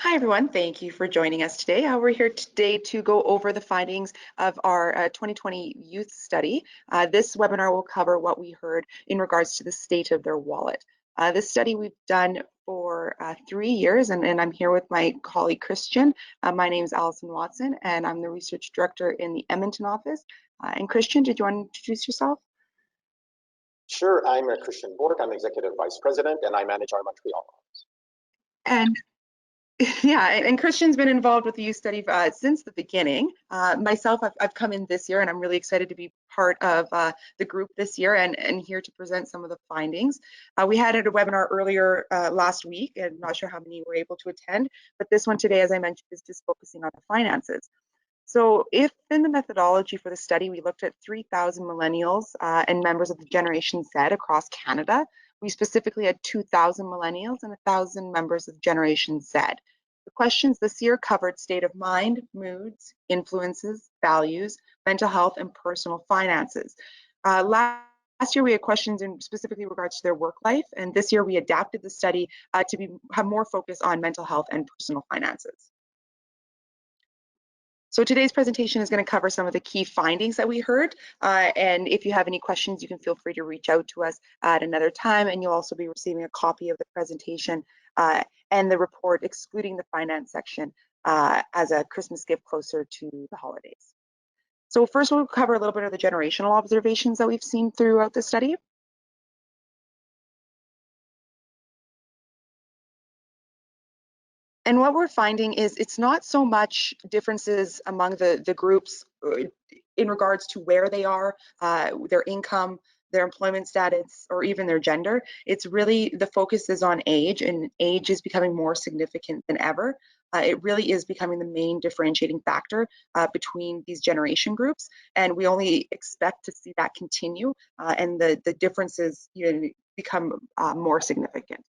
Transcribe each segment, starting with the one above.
Hi, everyone. Thank you for joining us today. We're here today to go over the findings of our 2020 youth study. This webinar will cover what we heard in regards to the state of their wallet. This study we've done for 3 years, and I'm here with my colleague Christian. My name is Allison Watson, and I'm the research director in the Edmonton office. And Christian, did you want to introduce yourself? Sure, I'm Christian Bourque. I'm executive vice president, and I manage our Montreal office. And yeah, and Christian's been involved with the youth study since the beginning. Myself, I've come in this year, and I'm really excited to be part of the group this year and here to present some of the findings. We had a webinar earlier last week, and I'm not sure how many were able to attend, but this one today, as I mentioned, is just focusing on the finances. So if in the methodology for the study, we looked at 3,000 millennials and members of the Generation Z across Canada, we specifically had 2,000 millennials and 1,000 members of Generation Z. The questions this year covered state of mind, moods, influences, values, mental health, and personal finances. Last year we had questions in specifically regards to their work life, and this year we adapted the study to have more focus on mental health and personal finances. So today's presentation is going to cover some of the key findings that we heard, and if you have any questions, you can feel free to reach out to us at another time, and you'll also be receiving a copy of the presentation and the report, excluding the finance section, as a Christmas gift closer to the holidays. So first we'll cover a little bit of the generational observations that we've seen throughout the study. And what we're finding is it's not so much differences among the groups in regards to where they are, their income, their employment status, or even their gender. It's really the focus is on age, and age is becoming more significant than ever. It really is becoming the main differentiating factor between these generation groups, and we only expect to see that continue and the differences become more significant.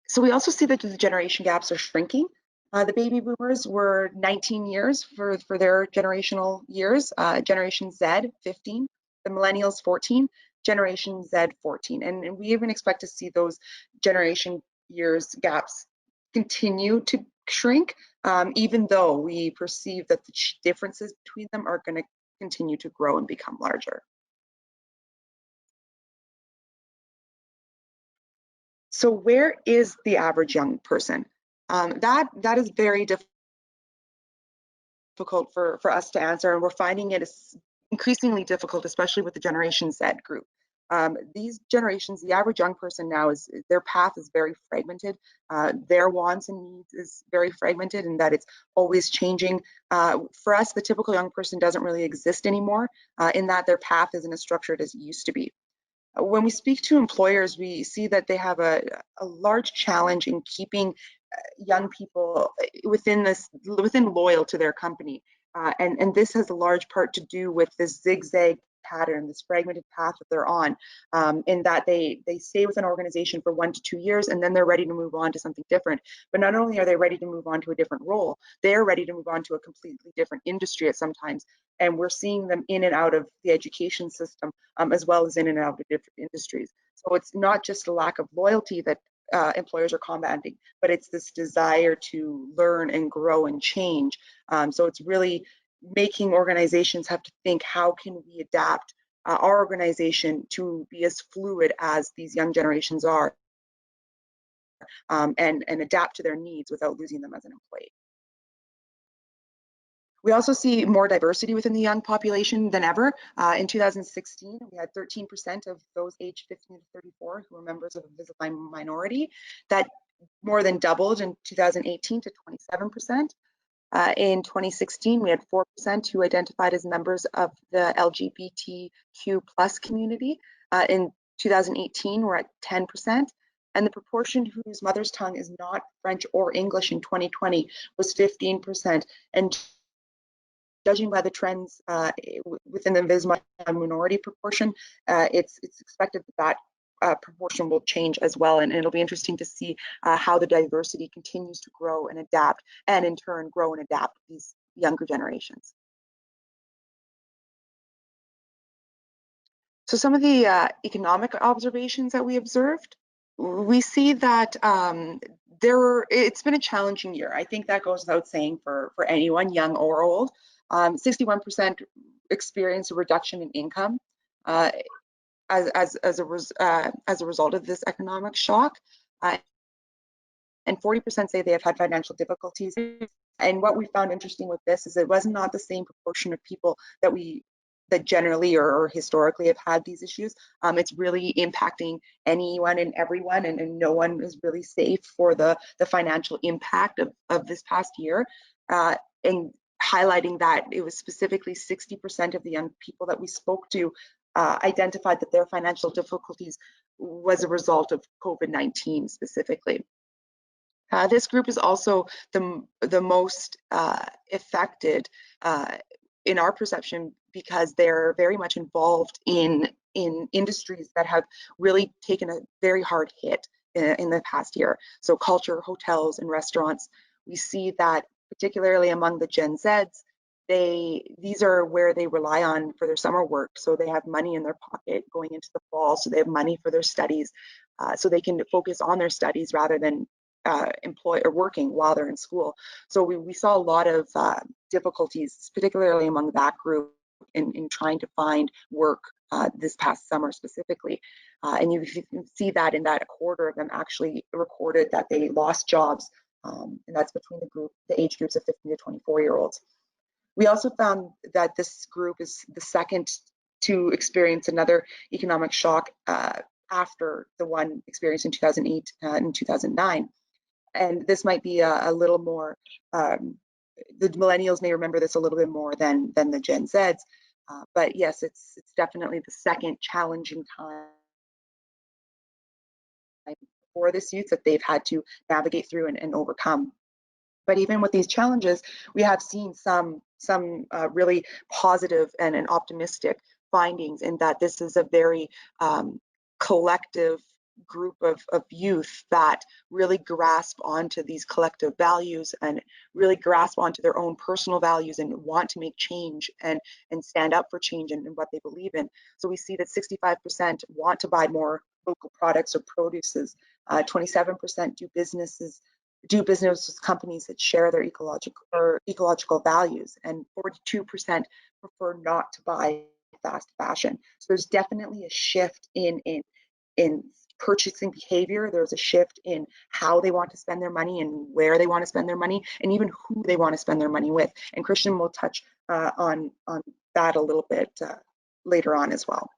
So we also see that the generation gaps are shrinking. The baby boomers were 19 years for their generational years, Generation Z 15, the millennials 14, Generation Z 14. And we even expect to see those generation years gaps continue to shrink, even though we perceive that the differences between them are going to continue to grow and become larger. So where is the average young person? That is very difficult for us to answer, and we're finding it is increasingly difficult, especially with the Generation Z group. These generations, the average young person now their path is very fragmented. Their wants and needs is very fragmented, in that it's always changing. For us, the typical young person doesn't really exist anymore, in that their path isn't as structured as it used to be. When we speak to employers, we see that they have a large challenge in keeping young people within loyal to their company, and this has a large part to do with this zigzag pattern, this fragmented path that they're on, in that they stay with an organization for 1 to 2 years, and then they're ready to move on to something different. But not only are they ready to move on to a different role, they're ready to move on to a completely different industry at sometimes. And we're seeing them in and out of the education system, as well as in and out of different industries. So it's not just a lack of loyalty that employers are combating, but it's this desire to learn and grow and change. So it's really making organizations have to think, how can we adapt our organization to be as fluid as these young generations are, and adapt to their needs without losing them as an employee. We also see more diversity within the young population than ever. In 2016, we had 13% of those aged 15 to 34 who were members of a visible minority. That more than doubled in 2018 to 27%. In 2016, we had 4% who identified as members of the LGBTQ+ community. In 2018, we're at 10%. And the proportion whose mother's tongue is not French or English in 2020 was 15%. And judging by the trends within the visible minority proportion, it's expected that proportion will change as well, and it'll be interesting to see how the diversity continues to grow and adapt, and in turn grow and adapt these younger generations. So some of the economic observations that we observed, we see that it's been a challenging year. I think that goes without saying for anyone, young or old. 61% experienced a reduction in income as a result of this economic shock, and 40% say they have had financial difficulties. And what we found interesting with this is it was not the same proportion of people that generally or historically have had these issues. It's really impacting anyone and everyone, and no one is really safe for the financial impact of this past year. And highlighting that it was specifically 60% of the young people that we spoke to identified that their financial difficulties was a result of COVID-19 specifically. This group is also the most affected in our perception because they're very much involved in industries that have really taken a very hard hit in the past year. So culture, hotels, and restaurants. We see that particularly among the Gen Zs, these are where they rely on for their summer work. So they have money in their pocket going into the fall, so they have money for their studies, so they can focus on their studies rather than employ or working while they're in school. So we saw a lot of difficulties, particularly among that group, in trying to find work this past summer specifically. And you can see that in that a quarter of them actually recorded that they lost jobs, and that's between the age groups of 15 to 24-year-olds. We also found that this group is the second to experience another economic shock after the one experienced in 2008 and 2009. And this might be a little more, the millennials may remember this a little bit more than the Gen Zs, but yes, it's definitely the second challenging time for this youth that they've had to navigate through and overcome. But even with these challenges, we have seen some really positive and optimistic findings in that this is a very collective group of youth that really grasp onto these collective values and really grasp onto their own personal values and want to make change and stand up for change in what they believe in. So we see that 65% want to buy more local products or produces, 27% do business with companies that share their ecological values, and 42% prefer not to buy fast fashion. So there's definitely a shift in purchasing behavior. There's a shift in how they want to spend their money and where they want to spend their money, and even who they want to spend their money with. And Christian will touch on that a little bit later on as well.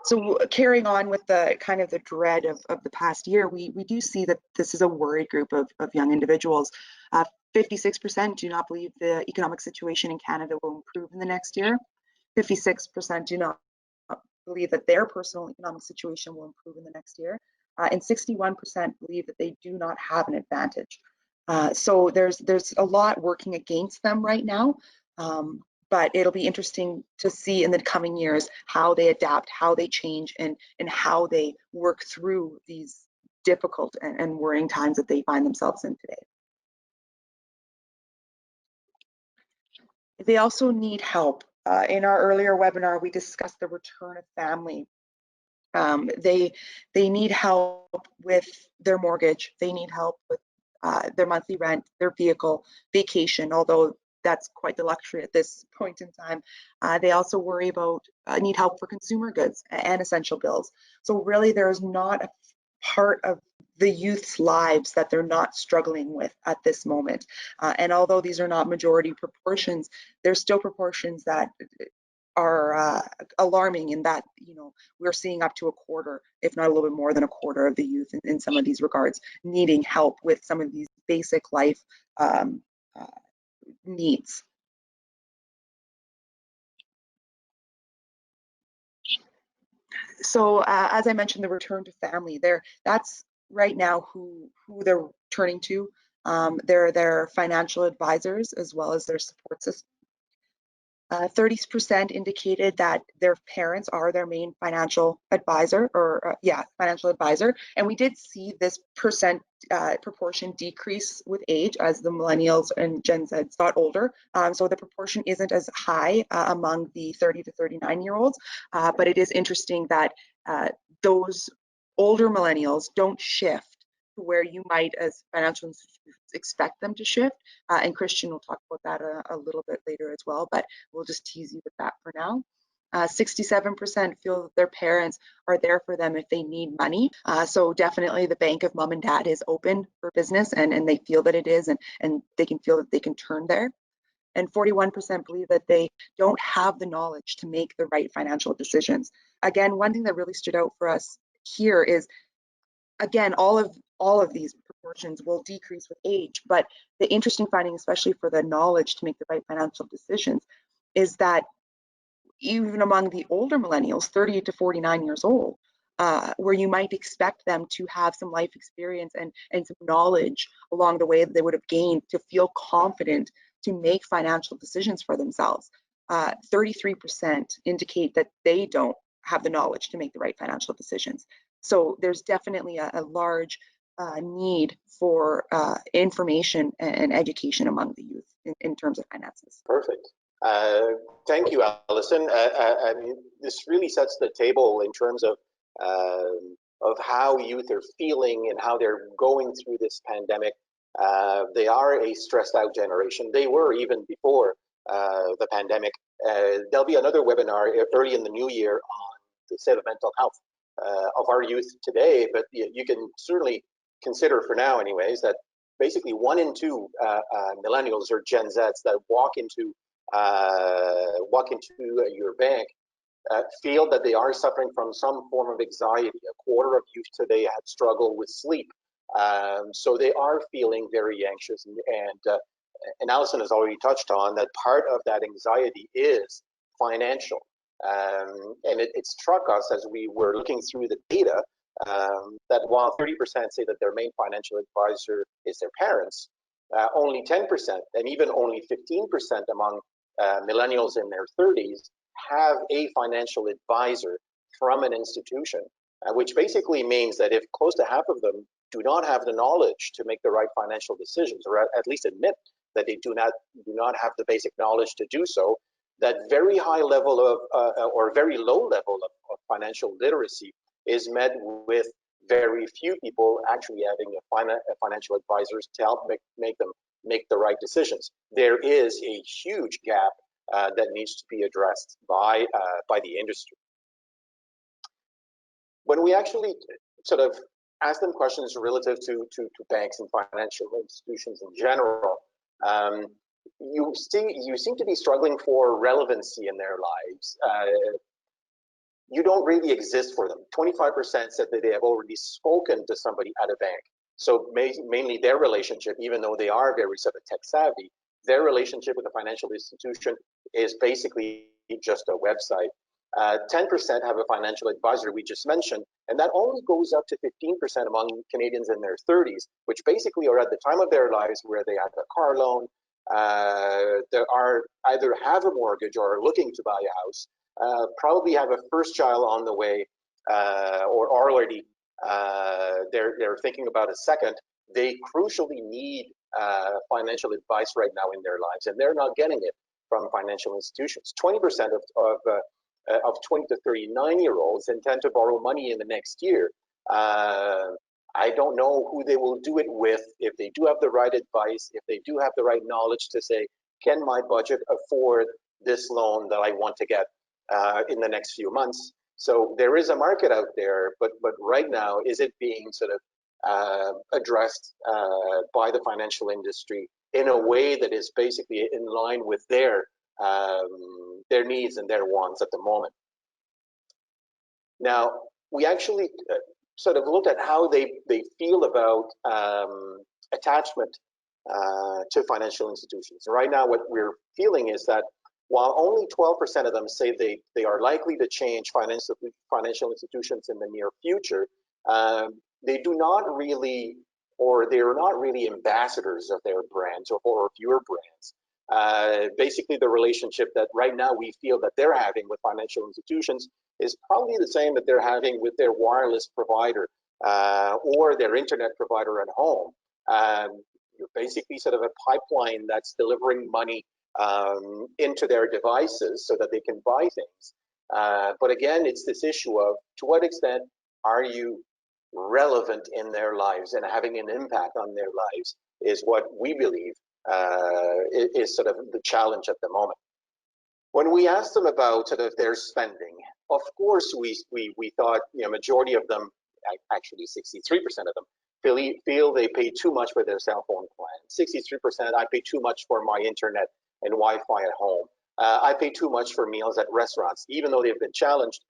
So carrying on with the kind of the dread of the past year, we do see that this is a worried group of young individuals. 56% do not believe the economic situation in Canada will improve in the next year. 56% do not believe that their personal economic situation will improve in the next year. And 61% believe that they do not have an advantage. So there's a lot working against them right now. But it'll be interesting to see in the coming years how they adapt, how they change, and how they work through these difficult and worrying times that they find themselves in today. They also need help. In our earlier webinar, we discussed the return of family. They need help with their mortgage. They need help with their monthly rent, their vehicle, vacation, although that's quite the luxury at this point in time. They also worry about, need help for consumer goods and essential bills. So really there's not a part of the youth's lives that they're not struggling with at this moment. And although these are not majority proportions, there's still proportions that are alarming in that, you know, we're seeing up to a quarter, if not a little bit more than a quarter of the youth in some of these regards, needing help with some of these basic life needs. So as I mentioned, the return to family, that's right now who they're turning to. They're their financial advisors as well as their support system. 30% indicated that their parents are their main financial advisor, financial advisor. And we did see this proportion decrease with age as the millennials and Gen Z got older. So the proportion isn't as high among the 30 to 39-year-olds, but it is interesting that those older millennials don't shift to where you might, as financial institutions, expect them to shift. And Christian will talk about that a little bit later as well, but we'll just tease you with that for now. 67% feel that their parents are there for them if they need money. So definitely the bank of mom and dad is open for business, and they feel that it is, and they can feel that they can turn there. And 41% believe that they don't have the knowledge to make the right financial decisions. Again, one thing that really stood out for us here is, again, all of these proportions will decrease with age, but the interesting finding, especially for the knowledge to make the right financial decisions, is that even among the older millennials, 30 to 49 years old, where you might expect them to have some life experience and some knowledge along the way that they would have gained to feel confident to make financial decisions for themselves, 33% indicate that they don't have the knowledge to make the right financial decisions. So there's definitely a large need for information and education among the youth in terms of finances. Perfect. Thank you, Allison. I mean, this really sets the table in terms of how youth are feeling and how they're going through this pandemic. They are a stressed out generation. They were even before the pandemic. There'll be another webinar early in the new year on the state of mental health of our youth today, but you can certainly consider for now anyways that basically 1 in 2 millennials or Gen Zs that walk into your bank feel that they are suffering from some form of anxiety. A quarter of youth today had struggled with sleep. So they are feeling very anxious, and Allison has already touched on that part of that anxiety is financial. And it struck us as we were looking through the data that while 30% say that their main financial advisor is their parents, only 10% and even only 15% among millennials in their 30s have a financial advisor from an institution, which basically means that if close to half of them do not have the knowledge to make the right financial decisions, or at least admit that they do not have the basic knowledge to do so, that very high level of or very low level of financial literacy is met with very few people actually having a financial advisors to help make them make the right decisions. There is a huge gap that needs to be addressed by the industry. When we actually sort of ask them questions relative to banks and financial institutions in general, you seem to be struggling for relevancy in their lives. You don't really exist for them. 25% said that they have already spoken to somebody at a bank. So mainly their relationship, even though they are very sort of tech savvy, their relationship with a financial institution is basically just a website. 10% have a financial advisor we just mentioned, and that only goes up to 15% among Canadians in their 30s, which basically are at the time of their lives where they have a car loan, they are either have a mortgage or are looking to buy a house, probably have a first child on the way, or already they're thinking about a second. They crucially need financial advice right now in their lives, and they're not getting it from financial institutions. 20% of 20 to 39-year-olds intend to borrow money in the next year. I don't know who they will do it with, if they do have the right advice, if they do have the right knowledge to say, can my budget afford this loan that I want to get in the next few months? So there is a market out there, but right now, is it being sort of addressed by the financial industry in a way that is basically in line with their needs and their wants at the moment? Now, we actually sort of looked at how they feel about attachment to financial institutions. Right now, what we're feeling is that while only 12% of them say they are likely to change financial institutions in the near future, they do not really, or they are not really ambassadors of their brands or of your brands. Basically, the relationship that right now we feel that they're having with financial institutions is probably the same that they're having with their wireless provider or their internet provider at home. You're basically sort of a pipeline that's delivering money into their devices so that they can buy things. But again, it's this issue of to what extent are you relevant in their lives and having an impact on their lives is what we believe is sort of the challenge at the moment. When we asked them about sort of their spending, of course we thought, you know, majority of them, actually 63% of them, feel they pay too much for their cell phone plan. 63%, I pay too much for my internet and Wi-Fi at home. I pay too much for meals at restaurants, even though they've been challenged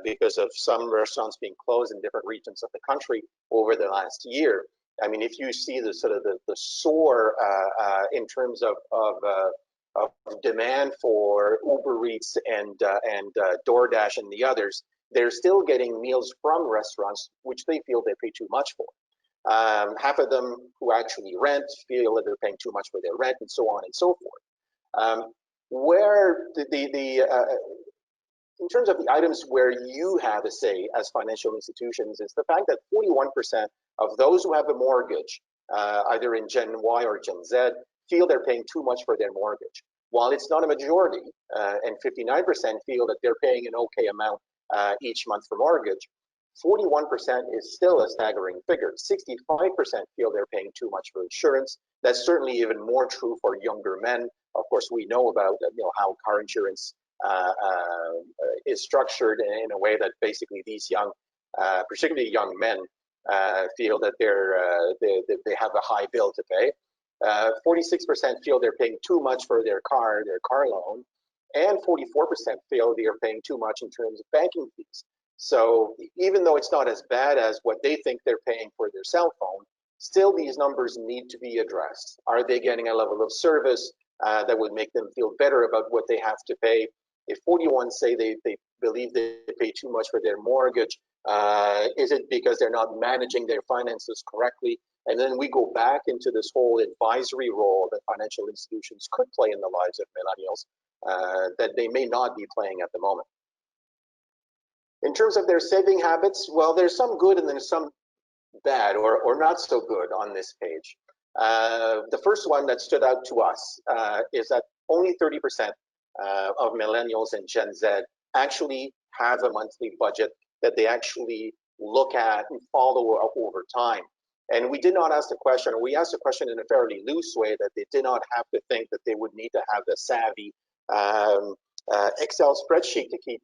because of some restaurants being closed in different regions of the country over the last year. I mean, if you see the sort of the soar in terms of demand for Uber Eats and DoorDash and the others, they're still getting meals from restaurants, which they feel they pay too much for. Half of them who actually rent feel that they're paying too much for their rent, and so on and so forth. Where in terms of the items where you have a say as financial institutions is the fact that 41% of those who have a mortgage, either in Gen Y or Gen Z, feel they're paying too much for their mortgage. While it's not a majority, and 59% feel that they're paying an okay amount each month for mortgage, 41% is still a staggering figure. 65% feel they're paying too much for insurance. That's certainly even more true for younger men. Of course, we know about how car insurance is structured in a way that basically these young, particularly young men, feel that they have a high bill to pay. 46% feel they're paying too much for their car loan, and 44% feel they are paying too much in terms of banking fees. So even though it's not as bad as what they think they're paying for their cell phone, still these numbers need to be addressed. Are they getting a level of service that would make them feel better about what they have to pay? If 41 say they believe they pay too much for their mortgage, is it because they're not managing their finances correctly? And then we go back into this whole advisory role that financial institutions could play in the lives of millennials that they may not be playing at the moment. In terms of their saving habits, well, there's some good and there's some bad or not so good on this page. The first one that stood out to us is that only 30% of millennials and Gen Z actually have a monthly budget that they actually look at and follow up over time. And we did not ask the question, or we asked the question in a fairly loose way, that they did not have to think that they would need to have the savvy Excel spreadsheet to keep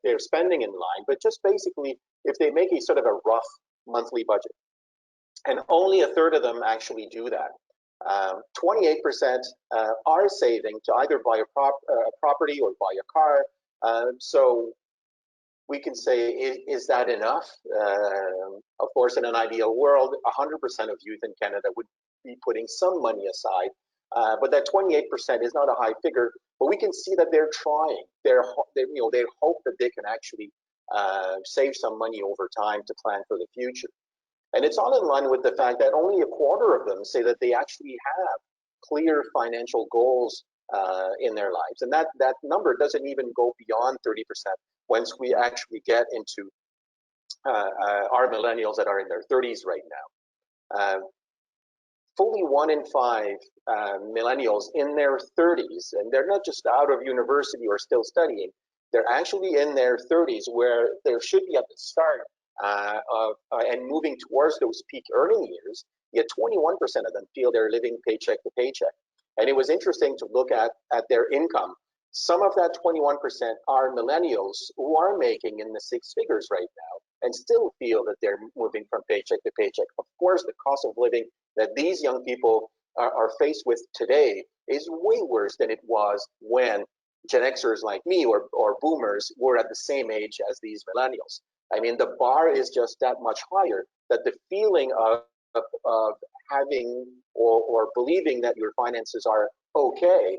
their spending in line, but just basically if they make a sort of a rough monthly budget. And only a third of them actually do that. 28% are saving to either buy a property or buy a car. So we can say, is that enough? Of course, in an ideal world, 100% of youth in Canada would be putting some money aside. But that 28% is not a high figure, but we can see that they're trying. They hope that they can actually save some money over time to plan for the future. And it's all in line with the fact that only a quarter of them say that they actually have clear financial goals in their lives. And that number doesn't even go beyond 30% once we actually get into our millennials that are in their 30s right now. Fully 1 in 5 millennials in their 30s, and they're not just out of university or still studying, they're actually in their 30s where there should be at the start and moving towards those peak earning years, yet 21% of them feel they're living paycheck to paycheck. And it was interesting to look at their income. Some of that 21% are millennials who are making in the 6 figures right now and still feel that they're moving from paycheck to paycheck. Of course, the cost of living that these young people are faced with today is way worse than it was when Gen Xers like me or boomers were at the same age as these millennials. I mean, the bar is just that much higher, that the feeling of having or believing that your finances are okay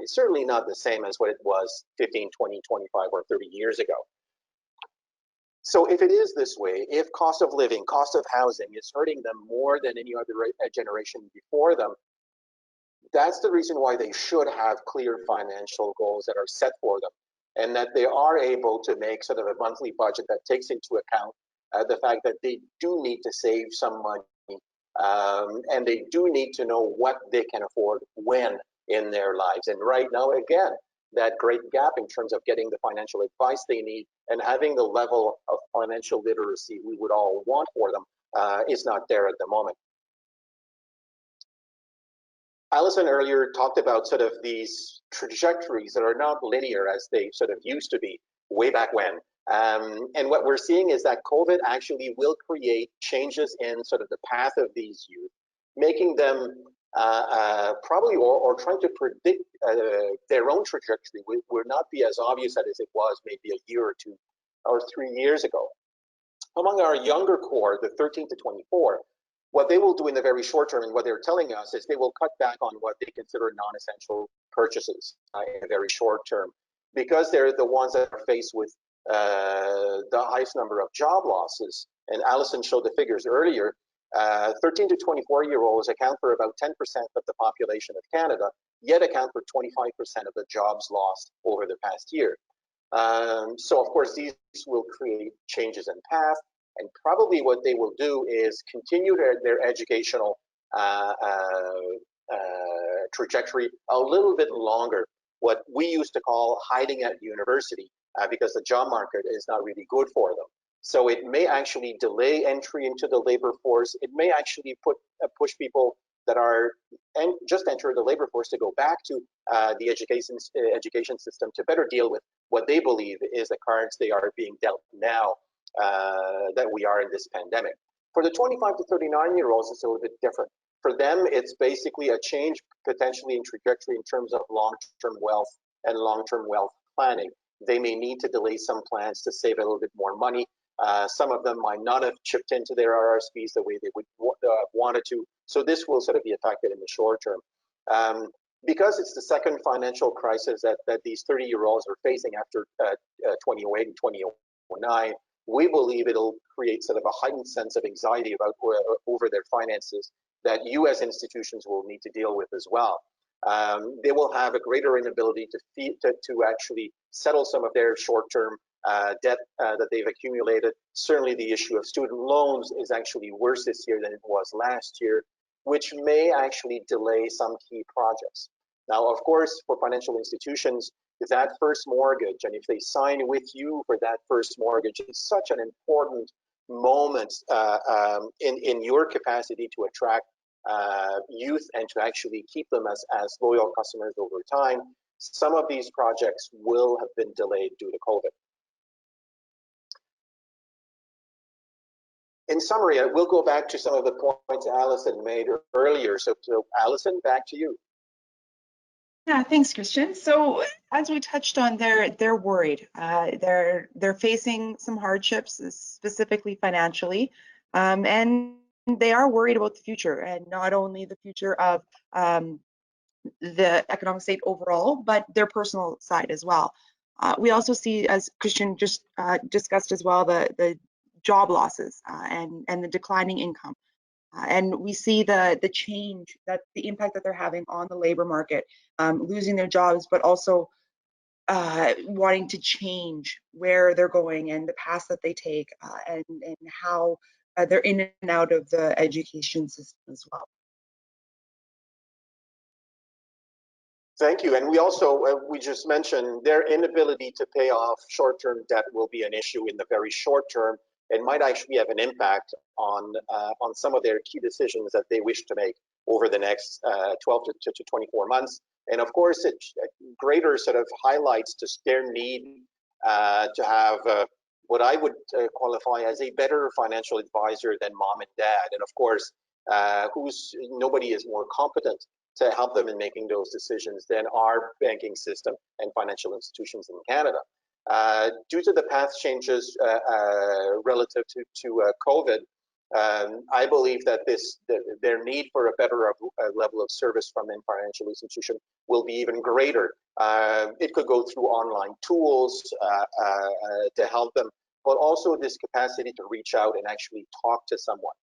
is certainly not the same as what it was 15, 20, 25, or 30 years ago. So if it is this way, if cost of living, cost of housing is hurting them more than any other generation before them, That's the reason why they should have clear financial goals that are set for them, and that they are able to make sort of a monthly budget that takes into account the fact that they do need to save some money, and they do need to know what they can afford when in their lives. And right now, again, that great gap in terms of getting the financial advice they need and having the level of financial literacy we would all want for them is not there at the moment. Allison earlier talked about sort of these trajectories that are not linear as they sort of used to be way back when. And what we're seeing is that COVID actually will create changes in sort of the path of these youth, making them probably, or trying to predict their own trajectory will not be as obvious as it was maybe a year or 2 or 3 years ago. Among our younger core, the 13 to 24, what they will do in the very short term, and what they're telling us, is they will cut back on what they consider non-essential purchases in the very short term, because they're the ones that are faced with the highest number of job losses. And Allison showed the figures earlier. 13 to 24-year-olds account for about 10% of the population of Canada, yet account for 25% of the jobs lost over the past year. So of course, these will create changes in path, and probably what they will do is continue their educational trajectory a little bit longer, what we used to call hiding at university, because the job market is not really good for them. So it may actually delay entry into the labor force. It may actually push people that are just entered the labor force to go back to the education system to better deal with what they believe is the cards they are being dealt now that we are in this pandemic. For the 25 to 39-year-olds, it's a little bit different. For them, it's basically a change potentially in trajectory in terms of long-term wealth and long-term wealth planning. They may need to delay some plans to save a little bit more money. Some of them might not have chipped into their RRSPs the way they would wanted to. So this will sort of be affected in the short term. Because it's the second financial crisis that these 30-year-olds are facing after 2008 and 2009, we believe it'll create sort of a heightened sense of anxiety about over their finances that you as institutions will need to deal with as well. They will have a greater inability to actually settle some of their short-term debt that they've accumulated. Certainly the issue of student loans is actually worse this year than it was last year, which may actually delay some key projects. Now, of course, for financial institutions, that first mortgage, and if they sign with you for that first mortgage, is such an important moment in your capacity to attract youth and to actually keep them as loyal customers over time. Some of these projects will have been delayed due to COVID. In summary, I will go back to some of the points Allison made earlier. So Allison, back to you. Yeah, thanks, Christian. So as we touched on, they're worried. They're facing some hardships, specifically financially, and they are worried about the future, and not only the future of the economic state overall, but their personal side as well. We also see, as Christian just discussed as well, the job losses and the declining income. And we see the change, that the impact that they're having on the labor market, losing their jobs, but also wanting to change where they're going and the paths that they take, and how they're in and out of the education system as well. Thank you. And we also, we just mentioned their inability to pay off short-term debt will be an issue in the very short term, and might actually have an impact on some of their key decisions that they wish to make over the next 12 to 24 months. And of course, it greater sort of highlights just their need to have what I would qualify as a better financial advisor than mom and dad. And of course, nobody is more competent to help them in making those decisions than our banking system and financial institutions in Canada. Due to the path changes relative to COVID, I believe that their need for a better level of service from a financial institution will be even greater. It could go through online tools to help them, but also this capacity to reach out and actually talk to someone.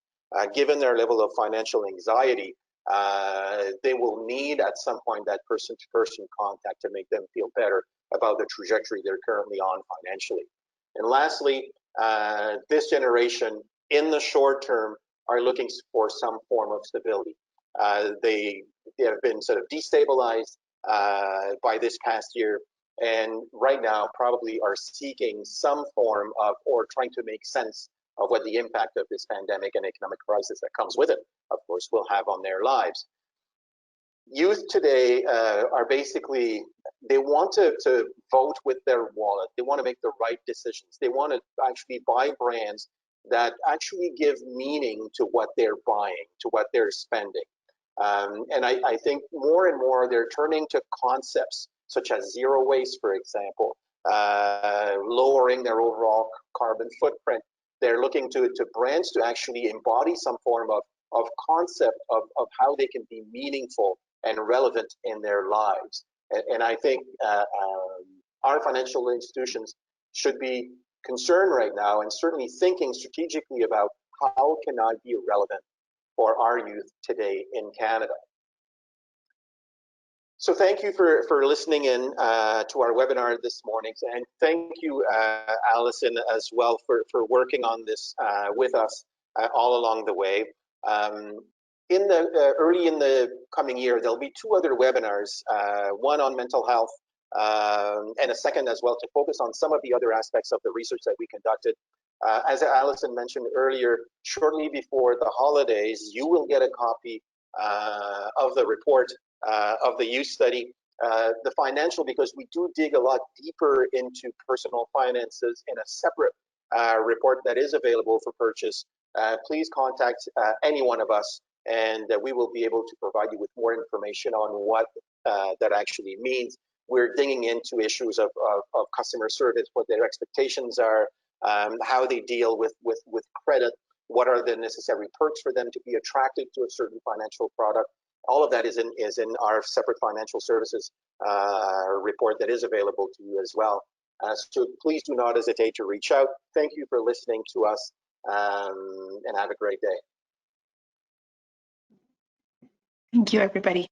Given their level of financial anxiety, they will need at some point that person-to-person contact to make them feel better about the trajectory they're currently on financially. And lastly, this generation in the short term are looking for some form of stability. They have been sort of destabilized by this past year, and right now probably are seeking some form of, or trying to make sense of what the impact of this pandemic and economic crisis that comes with it, of course, will have on their lives. Youth today are basically, they want to vote with their wallet. They want to make the right decisions. They want to actually buy brands that actually give meaning to what they're buying, to what they're spending. And I think more and more they're turning to concepts such as zero waste, for example, lowering their overall carbon footprint. They're looking to brands to actually embody some form of concept of how they can be meaningful and relevant in their lives. And I think our financial institutions should be concerned right now and certainly thinking strategically about how can I be relevant for our youth today in Canada. So thank you for listening in to our webinar this morning, and thank you, Allison, as well for working on this with us all along the way. Early in the coming year, there'll be 2 other webinars, one on mental health and a second as well to focus on some of the other aspects of the research that we conducted. As Allison mentioned earlier, shortly before the holidays, you will get a copy of the report of the youth study, the financial, because we do dig a lot deeper into personal finances in a separate report that is available for purchase. Please contact any one of us, and we will be able to provide you with more information on what that actually means. We're digging into issues of customer service, what their expectations are, how they deal with credit, what are the necessary perks for them to be attracted to a certain financial product. All of that is in our separate financial services report that is available to you as well. So please do not hesitate to reach out. Thank you for listening to us, and have a great day. Thank you, everybody.